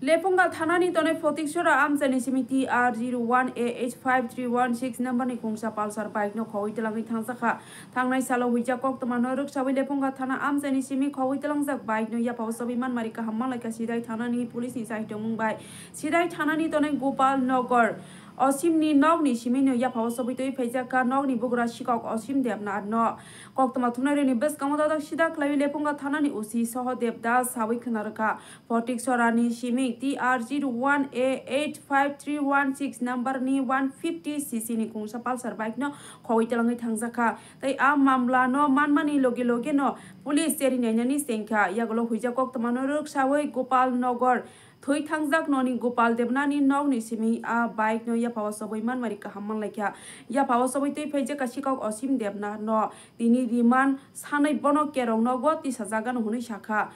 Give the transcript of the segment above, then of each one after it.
Lepunga Thanani Tone Fotiksura Amsani Simiti R01AH5316 number ni Kungsa Palsar Bike no Kowitelangi Tangsaka Tangnai Salo Wijakok to Manoruk Sawi Lepunga Thana Amsani Simi Kowitelangzak Bike no Yapawasabiman Marika Hamalaka Sidai Thanani Police inside Mumbai Sidai Thanani Tone Gopal Nogor Osimni Nogni Simino Yapawasabito Pejaka Nogni Bugura Shikok Osim Debna no Koktama Tunari Bes Kamoda Shida Klavi Lepunga Thanani Usi Soho Debda Sawi Kanaraka Fotiksorani Shimi TR01A85316 number ni 150cc ni kungsa Palsar bike no Kowitelangi Tangsaka Tai Mamla no Manmani Loge no Police Seri Nanyani Senka Yagolo Hujakok Tamanuruk Sawi Gopal Nogor Thui Tangzak noni Gopal Debnani nog ni simi a bike no Yapawasabai man Marika Hamang Lakia Yapawasabai Tui Peja Kashikok Osim Debna no Dini Diman Sanai Bono Kerong no Goti Sazagan Huni Shaka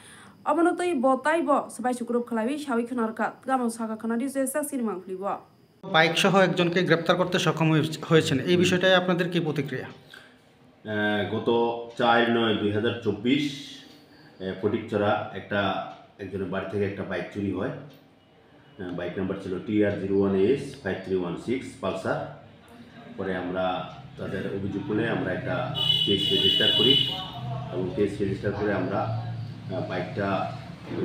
Omonotoi Botaibo Sabai Shukurup Kalavi Shawi Kanarka Gamon Saka Kanadi Sesa Sinimang Flibo bike সহ একজনকে গ্রেপ্তার করতে সক্ষম হয়েছেন এই বিষয়টাই আপনাদের কি প্রতিক্রিয়া? গত 4/9/2024 ফটিকছড়া একজনের বাড়ি থেকে একটা বাইক চুরি হয়। বাইক নাম্বার ছিল TR01AH5316 পালসার। পরে আমরা তাদের অভিযোগ করে আমরা একটা কেস রেজিস্টার করি এবং কেস রেজিস্টার করে আমরা বাইকটা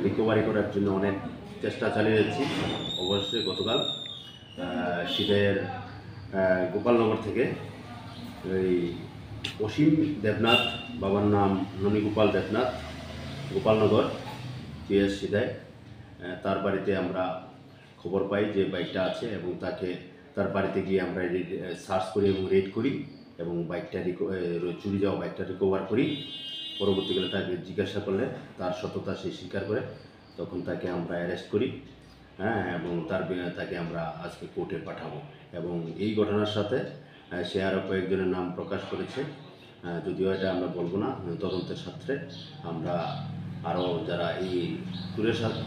রিকভারি করার জন্য অনেক চেষ্টা চালিয়ে যাচ্ছি। অবশ্যই গতকাল সিলেটের গোপালনগর থেকে এই অসীম দেবনাথ, বাবার নাম ননীগোপাল দেবনাথ, গোপালনগর পিএস সিদায়, তার বাড়িতে আমরা খবর পাই যে বাইকটা আছে এবং তার বাড়িতে গিয়ে আমরা সার্চ করি এবং রেড করি এবং বাইকটা চুরি যাওয়া বাইকটা রিকভার করি। পরবর্তীকালে তাকে জিজ্ঞাসা করলে তার সততা সে স্বীকার করে, তখন তাকে আমরা অ্যারেস্ট করি এবং তাকে আমরা আজকে কোর্টে পাঠাবো। এবং এই ঘটনার সাথে সে আরও কয়েকজনের নাম প্রকাশ করেছে, যদিও এটা আমরা বলবো না। তদন্তের সাথে আমরা আরও যারা এই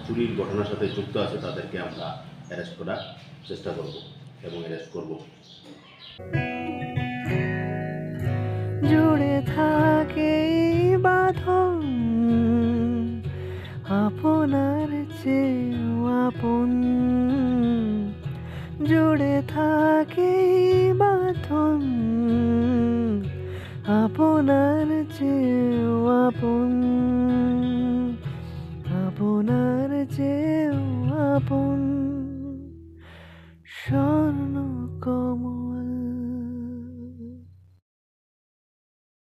চুরির ঘটনার সাথে যুক্ত আছে তাদেরকে আমরা অ্যারেস্ট করার চেষ্টা করব এবং অ্যারেস্ট করব। জুড়ে থাকে বাঁধন আপনার চেয়েও আপন, জুড়ে থাকে বাঁধন আপনার চেয়ে